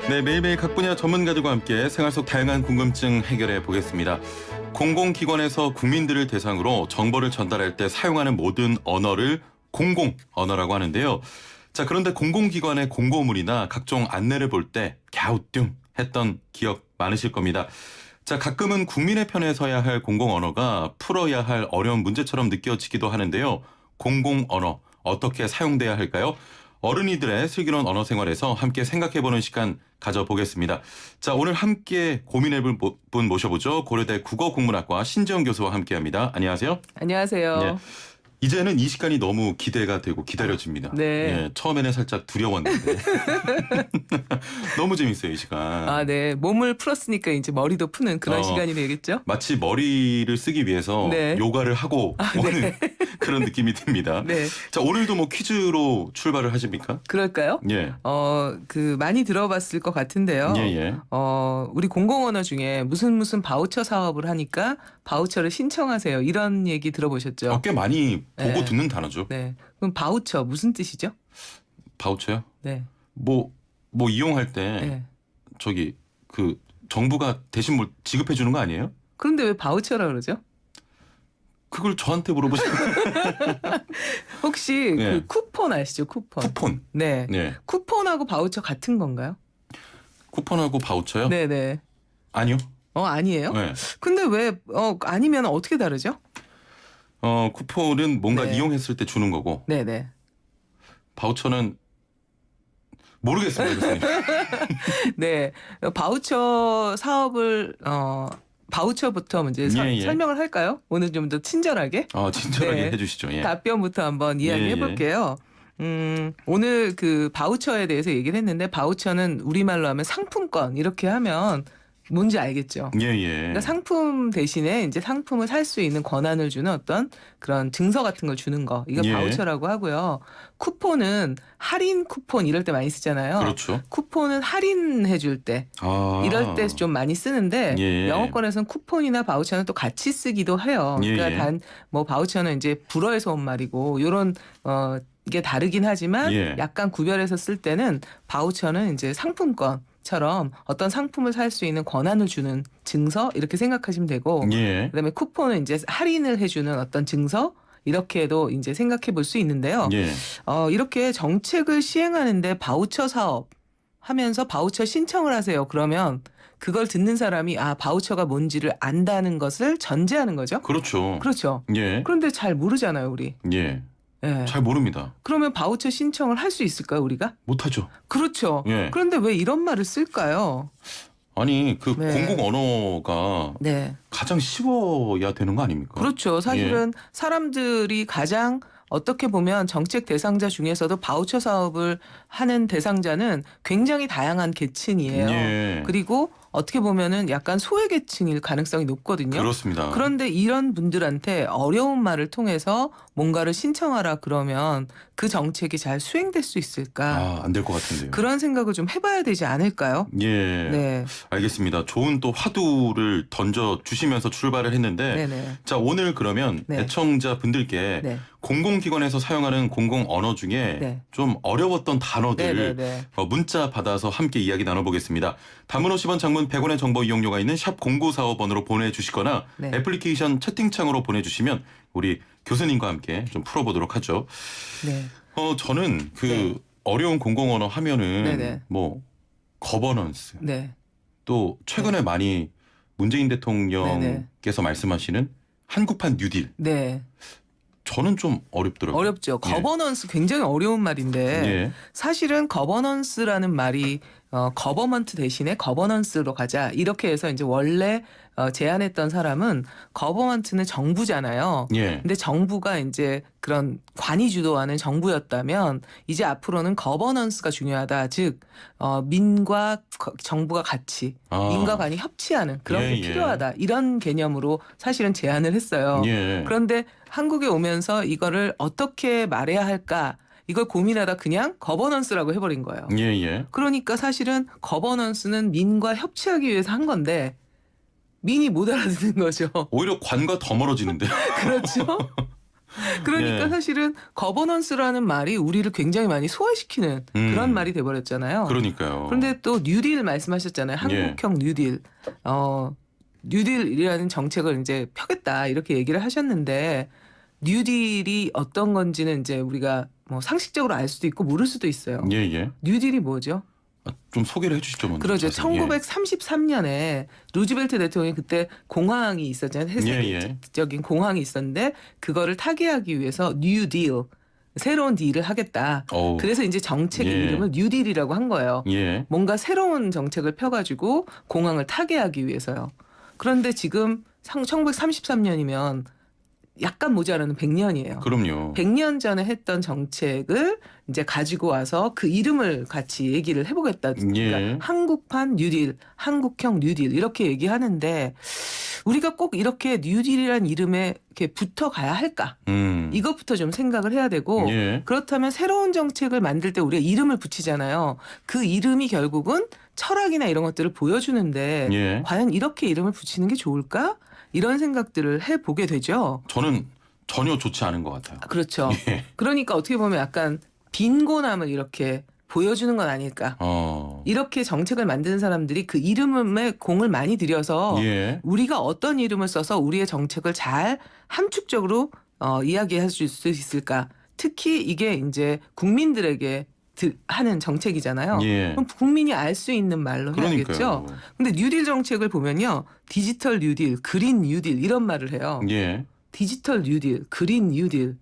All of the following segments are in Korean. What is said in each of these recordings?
네, 매일매일 각 분야 전문가들과 함께 생활 속 다양한 궁금증 해결해 보겠습니다. 공공기관에서 국민들을 대상으로 정보를 전달할 때 사용하는 모든 언어를 공공 언어라고 하는데요. 자, 그런데 공공기관의 공고문이나 각종 안내를 볼 때 갸우뚱 했던 기억 많으실 겁니다. 자, 가끔은 국민의 편에 서야 할 공공 언어가 풀어야 할 어려운 문제처럼 느껴지기도 하는데요. 공공 언어 어떻게 사용돼야 할까요? 어른이들의 슬기로운 언어 생활에서 함께 생각해보는 시간 가져보겠습니다. 자, 오늘 함께 고민해볼 분 모셔보죠. 고려대 국어국문학과 신지영 교수와 함께합니다. 안녕하세요. 안녕하세요. 예. 이제는 이 시간이 너무 기대가 되고 기다려집니다. 네. 예, 처음에는 살짝 두려웠는데 너무 재밌어요, 이 시간. 아, 네. 몸을 풀었으니까 이제 머리도 푸는 그런 시간이 되겠죠? 마치 머리를 쓰기 위해서 네. 요가를 하고 오는 네. 그런 느낌이 듭니다. 네. 자, 오늘도 뭐 퀴즈로 출발을 하십니까? 그럴까요? 예. 많이 들어봤을 것 같은데요. 예, 예. 우리 공공언어 중에 무슨 바우처 사업을 하니까 바우처를 신청하세요. 이런 얘기 들어보셨죠? 꽤 많이 보고 네. 듣는 단어죠. 네. 그럼 바우처 무슨 뜻이죠? 바우처요? 네. 뭐 이용할 때 네. 저기 그 정부가 대신 뭘 지급해 주는 거 아니에요? 그런데 왜 바우처라 그러죠? 그걸 저한테 물어보시면 혹시 네. 그 쿠폰 아시죠? 쿠폰. 쿠폰. 네. 네. 쿠폰하고 바우처 같은 건가요? 쿠폰하고 바우처요? 네네. 아니요. 아니에요? 네. 근데 왜 아니면 어떻게 다르죠? 쿠폰은 뭔가 네. 이용했을 때 주는 거고 네네. 바우처는 모르겠습니다, 교수님. 네. 바우처 사업을 바우처부터 먼저 예, 예. 설명을 할까요? 오늘 좀 더 친절하게 친절하게 네. 해주시죠. 예. 답변부터 한번 이야기해 예. 볼게요. 오늘 그 바우처에 대해서 얘기를 했는데 바우처는 우리말로 하면 상품권 이렇게 하면 뭔지 알겠죠? 예. 그러니까 상품 대신에 이제 상품을 살 수 있는 권한을 주는 어떤 그런 증서 같은 걸 주는 거. 이거 예. 바우처라고 하고요. 쿠폰은 할인 쿠폰 이럴 때 많이 쓰잖아요. 그렇죠. 쿠폰은 할인해 줄 때 이럴 때 좀 많이 쓰는데 예. 영어권에서는 쿠폰이나 바우처는 또 같이 쓰기도 해요. 예, 그러니까 예. 단 뭐 바우처는 이제 불어에서 온 말이고 요런 이게 다르긴 하지만 예. 약간 구별해서 쓸 때는 바우처는 이제 상품권처럼 어떤 상품을 살 수 있는 권한을 주는 증서 이렇게 생각하시면 되고 예. 그다음에 쿠폰은 이제 할인을 해주는 어떤 증서 이렇게도 이제 생각해 볼 수 있는데요. 예. 이렇게 정책을 시행하는데 바우처 사업 하면서 바우처 신청을 하세요. 그러면 그걸 듣는 사람이 바우처가 뭔지를 안다는 것을 전제하는 거죠. 그렇죠. 그렇죠. 예. 그런데 잘 모르잖아요, 우리. 예. 예. 잘 모릅니다. 그러면 바우처 신청을 할 수 있을까요, 우리가? 못하죠. 그렇죠. 예. 그런데 왜 이런 말을 쓸까요? 아니 그 네. 공공 언어가 네. 가장 쉬워야 되는 거 아닙니까? 그렇죠. 예. 사실은 사람들이 가장 어떻게 보면 정책 대상자 중에서도 바우처 사업을 하는 대상자는 굉장히 다양한 계층이에요. 예. 그리고 어떻게 보면은 약간 소외계층일 가능성이 높거든요. 그렇습니다. 그런데 이런 분들한테 어려운 말을 통해서 뭔가를 신청하라 그러면 그 정책이 잘 수행될 수 있을까? 안 될 것 같은데요. 그런 생각을 좀 해봐야 되지 않을까요? 예. 네. 알겠습니다. 좋은 또 화두를 던져 주시면서 출발을 했는데 네네. 자, 오늘 그러면 네. 애청자 분들께 네. 공공기관에서 사용하는 공공 언어 중에 네. 좀 어려웠던 단어들 네네네. 문자 받아서 함께 이야기 나눠보겠습니다. 단문 50원, 장문 100원의 정보 이용료가 있는 샵 0945번으로 보내주시거나 네. 애플리케이션 채팅창으로 보내주시면 우리 교수님과 함께 좀 풀어보도록 하죠. 네. 저는 그 네. 어려운 공공 언어 하면은 네네. 뭐 거버넌스 네. 또 최근에 많이 문재인 네네. 대통령께서 말씀하시는 한국판 뉴딜 네. 저는 좀 어렵더라고요. 어렵죠. 거버넌스 굉장히 어려운 말인데 예. 사실은 거버넌스라는 말이 거버먼트 대신에 거버넌스로 가자 이렇게 해서 이제 원래 제안했던 사람은 거버먼트는 정부잖아요. 예. 근데 정부가 이제 그런 관이 주도하는 정부였다면 이제 앞으로는 거버넌스가 중요하다. 즉 민과 정부가 같이 민과 관이 협치하는 그런 게 예. 필요하다. 이런 개념으로 사실은 제안을 했어요. 예. 그런데 한국에 오면서 이거를 어떻게 말해야 할까 이걸 고민하다 그냥 거버넌스라고 해버린 거예요. 예. 그러니까 사실은 거버넌스는 민과 협치하기 위해서 한 건데 민이 못 알아듣는 거죠. 오히려 관과 더 멀어지는데. 그렇죠. 그러니까 예. 사실은 거버넌스라는 말이 우리를 굉장히 많이 소화시키는 그런 말이 돼버렸잖아요. 그러니까요. 그런데 또 뉴딜 말씀하셨잖아요. 예. 한국형 뉴딜. 뉴딜이라는 정책을 이제 펴겠다 이렇게 얘기를 하셨는데 뉴딜이 어떤 건지는 이제 우리가 뭐 상식적으로 알 수도 있고 모를 수도 있어요. 예, 예. 뉴딜이 뭐죠? 좀 소개를 해주시죠, 먼저. 그러죠. 자세히. 1933년에 루즈벨트 대통령이 그때 공황이 있었잖아요. 세계적인 공황이 있었는데 그거를 타개하기 위해서 뉴딜, 새로운 딜을 하겠다. 어우, 그래서 이제 정책의 예. 이름을 뉴딜이라고 한 거예요. 예. 뭔가 새로운 정책을 펴가지고 공황을 타개하기 위해서요. 그런데 지금 1933년이면 약간 모자라는 100년이에요. 그럼요. 100년 전에 했던 정책을 이제 가지고 와서 그 이름을 같이 얘기를 해보겠다. 그러니까 예. 한국판 뉴딜, 한국형 뉴딜 이렇게 얘기하는데 우리가 꼭 이렇게 뉴딜이라는 이름에 이렇게 붙어가야 할까? 이것부터 좀 생각을 해야 되고 예. 그렇다면 새로운 정책을 만들 때 우리가 이름을 붙이잖아요. 그 이름이 결국은 철학이나 이런 것들을 보여주는데 예. 과연 이렇게 이름을 붙이는 게 좋을까? 이런 생각들을 해보게 되죠. 저는 전혀 좋지 않은 것 같아요. 그렇죠. 예. 그러니까 어떻게 보면 약간 빈곤함을 이렇게 보여주는 건 아닐까. 이렇게 정책을 만드는 사람들이 그 이름에 공을 많이 들여서 예. 우리가 어떤 이름을 써서 우리의 정책을 잘 함축적으로 이야기해 줄 수 있을까. 특히 이게 이제 국민들에게 하는 정책이잖아요. 예. 그럼 국민이 알 수 있는 말로 해야겠죠. 그러니까요. 근데 뉴딜 정책을 보면요. 디지털 뉴딜, 그린 뉴딜 이런 말을 해요. 예. 디지털 뉴딜, 그린 뉴딜.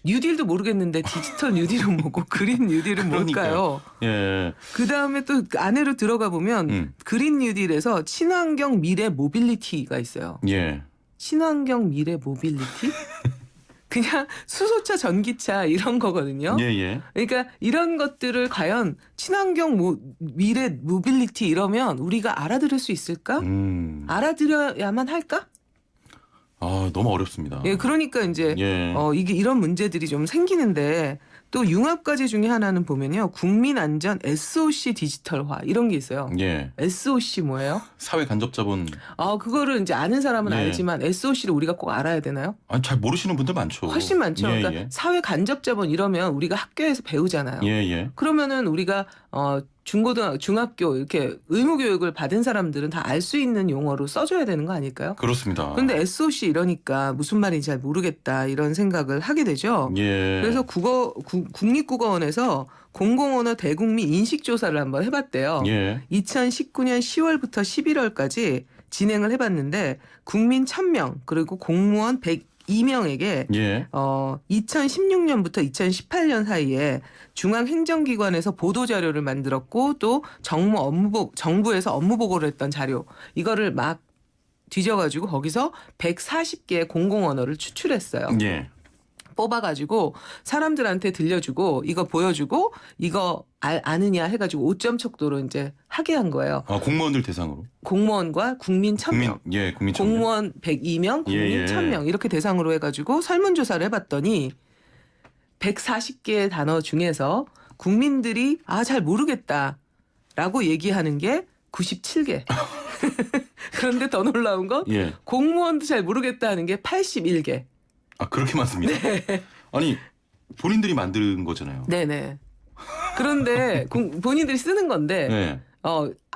뉴딜도 모르겠는데 디지털 뉴딜은 뭐고 그린 뉴딜은 뭘까요? 예. 그다음에 또 안으로 들어가 보면 그린 뉴딜에서 친환경 미래 모빌리티가 있어요. 예. 친환경 미래 모빌리티? 그냥 수소차, 전기차 이런 거거든요. 예, 예. 그러니까 이런 것들을 과연 친환경 미래 모빌리티 이러면 우리가 알아들을 수 있을까? 알아들어야만 할까? 아, 너무 어렵습니다. 예, 그러니까 이제 예. 이게 이런 문제들이 좀 생기는데 또 융합과제 중에 하나는 보면요. 국민안전 SOC 디지털화 이런 게 있어요. 예. SOC 뭐예요? 사회 간접자본. 그거를 이제 아는 사람은 예. 알지만 SOC를 우리가 꼭 알아야 되나요? 아니, 잘 모르시는 분들 많죠. 훨씬 많죠. 예, 그러니까 예. 사회 간접자본 이러면 우리가 학교에서 배우잖아요. 예, 예. 그러면은 우리가 중고등학교, 중학교 이렇게 의무 교육을 받은 사람들은 다 알 수 있는 용어로 써줘야 되는 거 아닐까요? 그렇습니다. 그런데 SOC 이러니까 무슨 말인지 잘 모르겠다 이런 생각을 하게 되죠. 예. 그래서 국립국어원에서 공공언어 대국민 인식조사를 한번 해봤대요. 예. 2019년 10월부터 11월까지 진행을 해봤는데 국민 1000명 그리고 공무원 102명에게 예. 2016년부터 2018년 사이에 중앙행정기관에서 보도자료를 만들었고 또 정부에서 업무 보고를 했던 자료 이거를 막 뒤져가지고 거기서 140개의 공공언어를 추출했어요. 예. 뽑아가지고 사람들한테 들려주고 이거 보여주고 이거 아느냐 해가지고 5점 척도로 이제 하게 한 거예요. 공무원들 대상으로. 공무원과 국민 1000명. 국민 1000명. 공무원 102명, 국민 예, 예. 1000명 이렇게 대상으로 해가지고 설문조사를 해봤더니 140개의 단어 중에서 국민들이 잘 모르겠다라고 얘기하는 게 97개. 그런데 더 놀라운 건 예. 공무원도 잘 모르겠다 하는 게 81개. 그렇게 많습니다. 네. 아니, 본인들이 만든 거잖아요. 네네. 그런데 본인들이 쓰는 건데 네.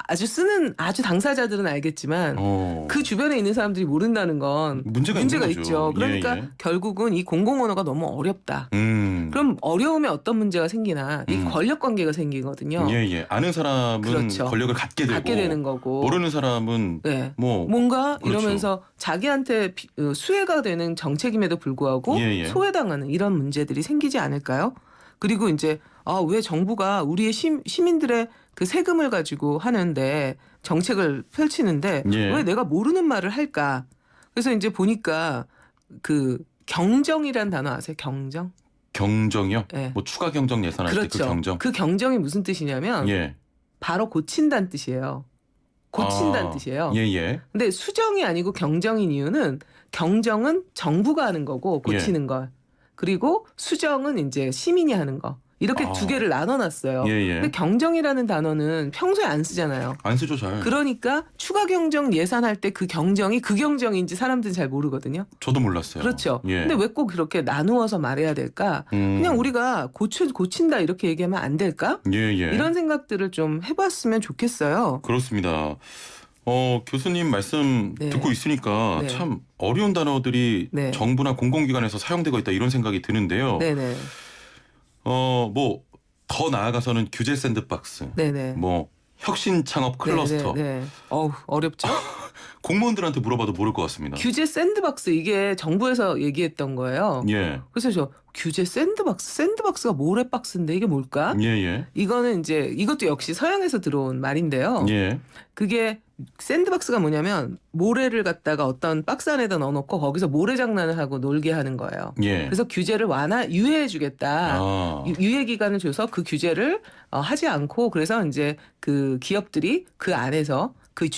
아주 당사자들은 알겠지만 그 주변에 있는 사람들이 모른다는 건 문제가 있죠. 그러니까 예. 결국은 이 공공언어가 너무 어렵다. 그럼 어려움에 어떤 문제가 생기나 이 권력 관계가 생기거든요. 예, 예. 아는 사람은 그렇죠. 권력을 갖게 되는 거고 모르는 사람은 네. 뭐 뭔가 그렇죠. 이러면서 자기한테 수혜가 되는 정책임에도 불구하고 예, 예. 소외당하는 이런 문제들이 생기지 않을까요? 그리고 이제 왜 정부가 우리의 시민들의 그 세금을 가지고 하는데 정책을 펼치는데 예. 왜 내가 모르는 말을 할까? 그래서 이제 보니까 그 경정이란 단어 아세요? 경정? 경정이요? 네. 뭐 추가 경정 예산할 때 그 그렇죠. 경정. 그 경정이 무슨 뜻이냐면 예. 바로 고친다는 뜻이에요. 고친다는 뜻이에요. 예, 예. 근데 수정이 아니고 경정인 이유는 경정은 정부가 하는 거고 고치는 걸. 그리고 수정은 이제 시민이 하는 거. 이렇게 아. 두 개를 나눠놨어요. 예, 예. 근데 경정이라는 단어는 평소에 안 쓰잖아요. 안 쓰죠, 잘. 그러니까 추가 경정 예산할 때 그 경정이 그 경정인지 사람들은 잘 모르거든요. 저도 몰랐어요. 그렇죠. 예. 근데 왜 꼭 그렇게 나누어서 말해야 될까? 그냥 우리가 고친다 이렇게 얘기하면 안 될까? 예, 예. 이런 생각들을 좀 해봤으면 좋겠어요. 그렇습니다. 교수님 말씀 네. 듣고 있으니까 네. 참 어려운 단어들이 네. 정부나 공공기관에서 사용되고 있다 이런 생각이 드는데요. 네네. 뭐 더 나아가서는 규제 샌드박스, 네네. 뭐 혁신 창업 클러스터, 네. 어렵죠? 공무원들한테 물어봐도 모를 것 같습니다. 규제 샌드박스 이게 정부에서 얘기했던 거예요. 예, 그래서 저 규제 샌드박스가 모래박스인데 이게 뭘까? 예, 예, 이거는 이제 이것도 역시 서양에서 들어온 말인데요. 예, 그게 샌드박스가 뭐냐면 모래를 갖다가 어떤 박스 안에다 넣어놓고 거기서 모래 장난을 하고 놀게 하는 거예요. 예. 그래서 규제를 유예해주겠다. 아, 유예 기간을 줘서 그 규제를 하지 않고 그래서 이제 그 기업들이 그 안에서 그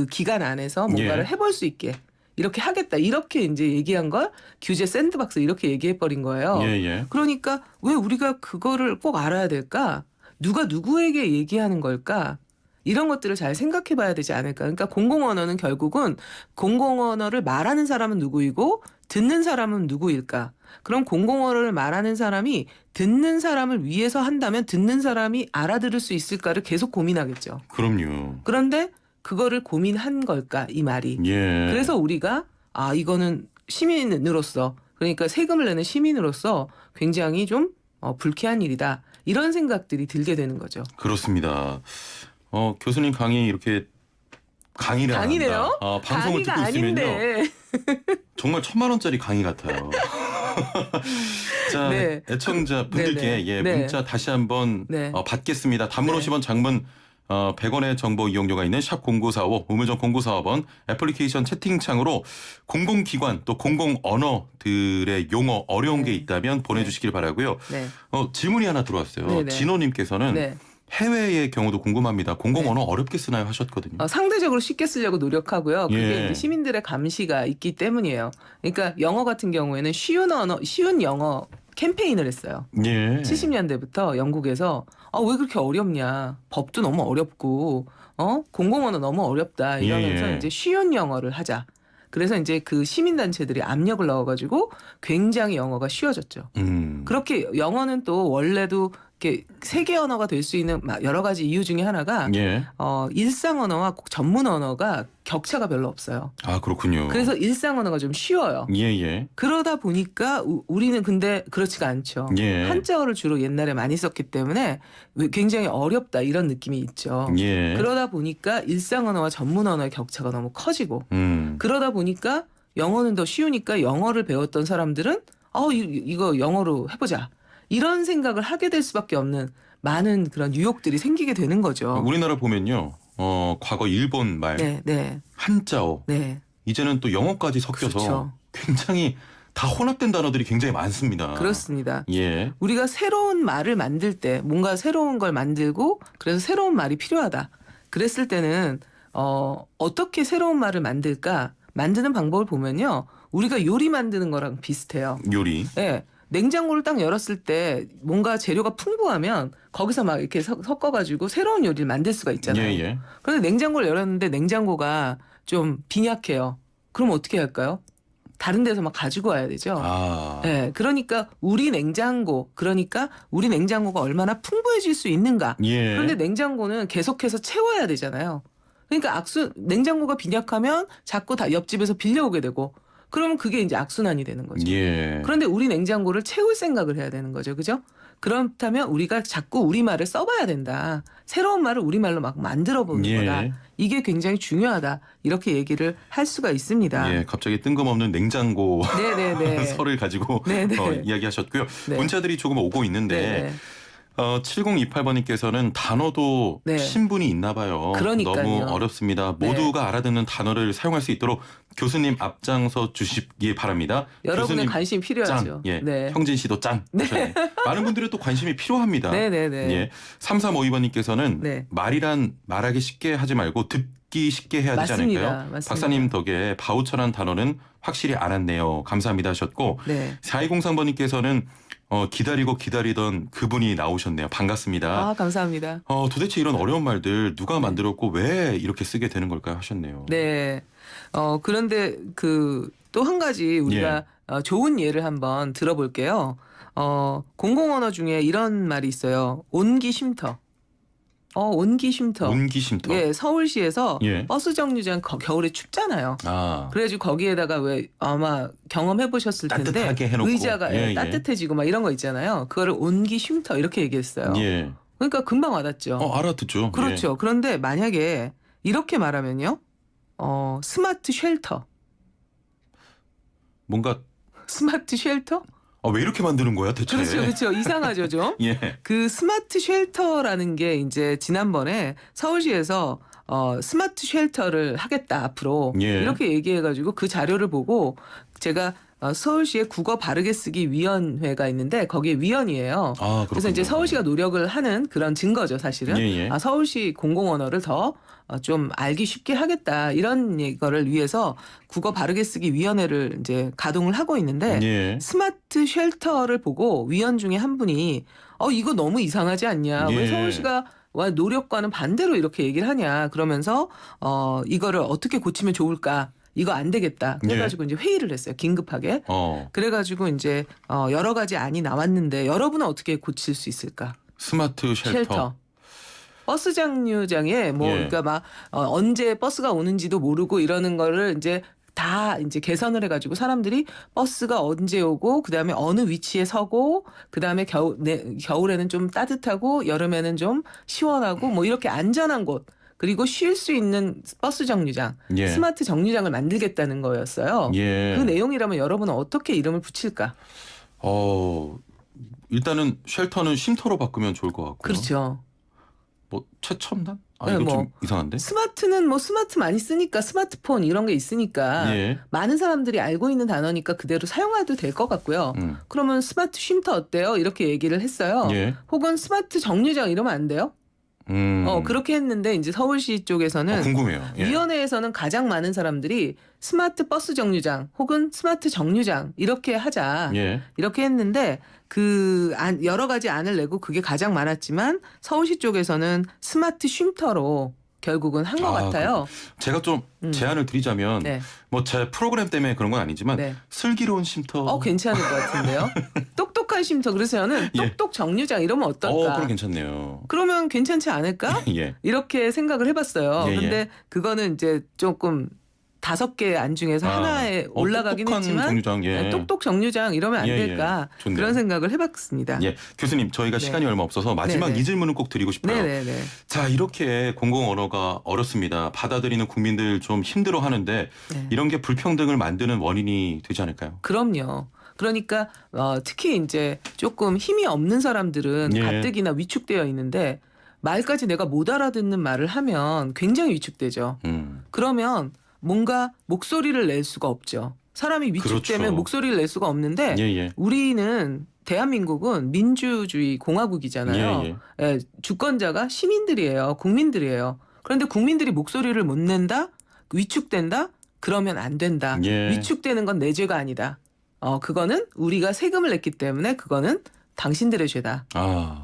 기간 안에서 뭔가를 예. 해볼 수 있게 이렇게 하겠다. 이렇게 이제 얘기한 걸 규제 샌드박스 이렇게 얘기해 버린 거예요. 예, 예. 그러니까 왜 우리가 그거를 꼭 알아야 될까? 누가 누구에게 얘기하는 걸까? 이런 것들을 잘 생각해 봐야 되지 않을까. 그러니까 공공언어는 결국은 공공언어를 말하는 사람은 누구이고 듣는 사람은 누구일까. 그럼 공공언어를 말하는 사람이 듣는 사람을 위해서 한다면 듣는 사람이 알아들을 수 있을까를 계속 고민하겠죠. 그럼요. 그런데 그거를 고민한 걸까 이 말이. 예. 그래서 우리가 이거는 시민으로서 그러니까 세금을 내는 시민으로서 굉장히 좀 불쾌한 일이다. 이런 생각들이 들게 되는 거죠. 그렇습니다. 교수님 강의 이렇게 강의를 안 강의네요? 한다. 방송을 듣고 강의가 있으면요. 아닌데. 정말 1,000만 원짜리 강의 같아요. 자, 네. 애청자 분들께 네네. 네. 문자 다시 한번 네. 받겠습니다. 단문 네. 50원, 장문 100원의 정보 이용료가 있는 샵 0945, 우물정 0945번 애플리케이션 채팅창으로 공공기관 또 공공언어들의 용어 어려운 게 네. 있다면 보내주시길 바라고요. 네. 질문이 하나 들어왔어요. 네네. 진호님께서는 네. 해외의 경우도 궁금합니다. 공공언어 어렵게 쓰나요? 하셨거든요. 상대적으로 쉽게 쓰려고 노력하고요. 그게 예. 이제 시민들의 감시가 있기 때문이에요. 그러니까 영어 같은 경우에는 쉬운 영어 캠페인을 했어요. 예. 70년대부터 영국에서 왜 그렇게 어렵냐. 법도 너무 어렵고 공공언어 너무 어렵다. 이러면서 예. 이제 쉬운 영어를 하자. 그래서 이제 그 시민단체들이 압력을 넣어가지고 굉장히 영어가 쉬워졌죠. 그렇게 영어는 또 원래도 이렇게 세계 언어가 될 수 있는 여러 가지 이유 중에 하나가 예. 일상 언어와 전문 언어가 격차가 별로 없어요. 아, 그렇군요. 그래서 일상 언어가 좀 쉬워요. 예. 그러다 보니까 우리는 근데 그렇지가 않죠. 예. 한자어를 주로 옛날에 많이 썼기 때문에 굉장히 어렵다 이런 느낌이 있죠. 예. 그러다 보니까 일상 언어와 전문 언어의 격차가 너무 커지고 그러다 보니까 영어는 더 쉬우니까 영어를 배웠던 사람들은 이거 영어로 해보자. 이런 생각을 하게 될 수밖에 없는 많은 그런 유혹들이 생기게 되는 거죠. 우리나라 보면요. 과거 일본 말, 네. 한자어, 네. 이제는 또 영어까지 섞여서 그렇죠. 굉장히 다 혼합된 단어들이 굉장히 많습니다. 그렇습니다. 예. 우리가 새로운 말을 만들 때 뭔가 새로운 걸 만들고 그래서 새로운 말이 필요하다. 그랬을 때는 어떻게 새로운 말을 만들까? 만드는 방법을 보면요. 우리가 요리 만드는 거랑 비슷해요. 요리. 네. 냉장고를 딱 열었을 때 뭔가 재료가 풍부하면 거기서 막 이렇게 섞어가지고 새로운 요리를 만들 수가 있잖아요. 예. 그런데 냉장고를 열었는데 냉장고가 좀 빈약해요. 그럼 어떻게 할까요? 다른 데서 막 가지고 와야 되죠. 네, 그러니까 우리 냉장고가 얼마나 풍부해질 수 있는가. 예. 그런데 냉장고는 계속해서 채워야 되잖아요. 그러니까 냉장고가 빈약하면 자꾸 다 옆집에서 빌려오게 되고 그러면 그게 이제 악순환이 되는 거죠. 예. 그런데 우리 냉장고를 채울 생각을 해야 되는 거죠. 그죠? 그렇다면 우리가 자꾸 우리말을 써봐야 된다. 새로운 말을 우리말로 막 만들어 보는 거다. 이게 굉장히 중요하다. 이렇게 얘기를 할 수가 있습니다. 예, 갑자기 뜬금없는 냉장고 네네네. 설을 가지고 네네. 이야기하셨고요. 네. 문자들이 조금 오고 있는데 네네. 7028번님께서는 단어도 네. 신분이 있나 봐요. 그러니까요. 너무 어렵습니다. 네. 모두가 알아듣는 단어를 사용할 수 있도록 교수님 앞장서 주시기 바랍니다. 여러분의 교수님 관심이 필요하죠. 짱. 예. 네. 형진 씨도 짱. 네. 많은 분들의 또 관심이 필요합니다. 네네네. 예. 3352번님께서는 네. 말이란 말하기 쉽게 하지 말고 듣기 쉽게 해야 되지 맞습니다. 않을까요? 맞습니다. 박사님 덕에 바우처란 단어는 확실히 알았네요. 감사합니다 하셨고 네. 4203번님께서는 기다리고 기다리던 그분이 나오셨네요. 반갑습니다. 아, 감사합니다. 도대체 이런 어려운 말들 누가 만들었고 왜 이렇게 쓰게 되는 걸까요? 하셨네요. 네. 그런데 또 한 가지 우리가 좋은 예를 한번 들어볼게요. 공공언어 중에 이런 말이 있어요. 온기 쉼터. 온기 쉼터. 온기 쉼터. 예, 서울시에서 예. 버스 정류장 겨울에 춥잖아요. 아, 그래가지고 거기에다가 왜 아마 경험해 보셨을 텐데 따뜻하게 해놓고. 의자가 예, 예. 따뜻해지고 막 이런 거 있잖아요. 그거를 온기 쉼터 이렇게 얘기했어요. 예. 그러니까 금방 와닿죠. 알아듣죠. 그렇죠. 그런데 만약에 이렇게 말하면요, 스마트 쉘터. 뭔가 스마트 쉘터? 왜 이렇게 만드는 거야 대체? 그렇죠, 그렇죠. 이상하죠, 좀. 예. 그 스마트 쉘터라는 게 이제 지난번에 서울시에서 스마트 쉘터를 하겠다 앞으로 예. 이렇게 얘기해가지고 그 자료를 보고 제가 서울시의 국어 바르게 쓰기 위원회가 있는데 거기에 위원이에요. 아, 그래서 이제 그렇군요. 서울시가 노력을 하는 그런 증거죠, 사실은. 예, 예. 서울시 공공언어를 더 좀 알기 쉽게 하겠다 이런 거를 위해서 국어 바르게 쓰기 위원회를 이제 가동을 하고 있는데 예. 스마트 쉘터를 보고 위원 중에 한 분이 이거 너무 이상하지 않냐? 예. 왜 서울시가 노력과는 반대로 이렇게 얘기를 하냐? 그러면서 이거를 어떻게 고치면 좋을까? 이거 안 되겠다. 그래가지고 이제 회의를 했어요. 긴급하게. 그래가지고 이제 여러 가지 안이 나왔는데 여러분은 어떻게 고칠 수 있을까? 스마트 쉘터. 버스 정류장에 그러니까 막 언제 버스가 오는지도 모르고 이러는 거를 이제 다 이제 개선을 해가지고 사람들이 버스가 언제 오고 그다음에 어느 위치에 서고 그다음에 겨울에는 좀 따뜻하고 여름에는 좀 시원하고 뭐 이렇게 안전한 곳 그리고 쉴 수 있는 버스 정류장 예. 스마트 정류장을 만들겠다는 거였어요. 예. 그 내용이라면 여러분은 어떻게 이름을 붙일까? 일단은 쉘터는 쉼터로 바꾸면 좋을 것 같고요. 그렇죠. 뭐 최첨단? 네, 이거 뭐 좀 이상한데? 스마트는 스마트 많이 쓰니까 스마트폰 이런 게 있으니까 예. 많은 사람들이 알고 있는 단어니까 그대로 사용해도 될 것 같고요. 그러면 스마트 쉼터 어때요? 이렇게 얘기를 했어요. 예. 혹은 스마트 정류장 이러면 안 돼요? 그렇게 했는데 이제 서울시 쪽에서는 궁금해요. 예. 위원회에서는 가장 많은 사람들이 스마트 버스 정류장 혹은 스마트 정류장 이렇게 하자. 예. 이렇게 했는데 여러 가지 안을 내고 그게 가장 많았지만 서울시 쪽에서는 스마트 쉼터로 결국은 한 것 같아요. 제가 좀 제안을 드리자면 네. 뭐 제 프로그램 때문에 그런 건 아니지만 네. 슬기로운 쉼터. 괜찮을 것 같은데요. 똑똑한 쉼터. 그래서 저는 예. 똑똑 정류장 이러면 어떨까? 그럼 괜찮네요. 그러면 괜찮지 않을까? 예. 이렇게 생각을 해봤어요. 예, 예. 근데 그거는 이제 조금 5개 안 중에서 하나에 올라가긴 똑똑한 했지만 정류장, 예. 똑똑 정류장 이러면 안 예, 예. 될까? 좋네요. 그런 생각을 해봤습니다. 예. 교수님, 저희가 네. 시간이 얼마 없어서 마지막 네네. 이 질문은 꼭 드리고 싶어요. 네네네. 자, 이렇게 공공언어가 어렵습니다. 받아들이는 국민들 좀 힘들어 하는데 네. 이런 게 불평등을 만드는 원인이 되지 않을까요? 그럼요. 그러니까 특히 이제 조금 힘이 없는 사람들은 예. 가뜩이나 위축되어 있는데 말까지 내가 못 알아듣는 말을 하면 굉장히 위축되죠. 그러면 뭔가 목소리를 낼 수가 없죠. 사람이 위축되면 그렇죠. 목소리를 낼 수가 없는데 예, 예. 우리는 대한민국은 민주주의 공화국이잖아요. 예, 예, 주권자가 시민들이에요. 국민들이에요. 그런데 국민들이 목소리를 못 낸다? 위축된다? 그러면 안 된다. 예. 위축되는 건 내 죄가 아니다. 그거는 우리가 세금을 냈기 때문에 그거는 당신들의 죄다.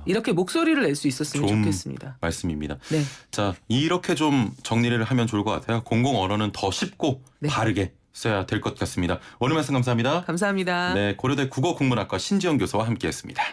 이렇게 목소리를 낼 수 있었으면 좋은 좋겠습니다. 말씀입니다. 네. 자, 이렇게 좀 정리를 하면 좋을 것 같아요. 공공언어는 더 쉽고 네. 바르게 써야 될 것 같습니다. 오늘 말씀 감사합니다. 감사합니다. 네, 고려대 국어국문학과 신지영 교수와 함께했습니다.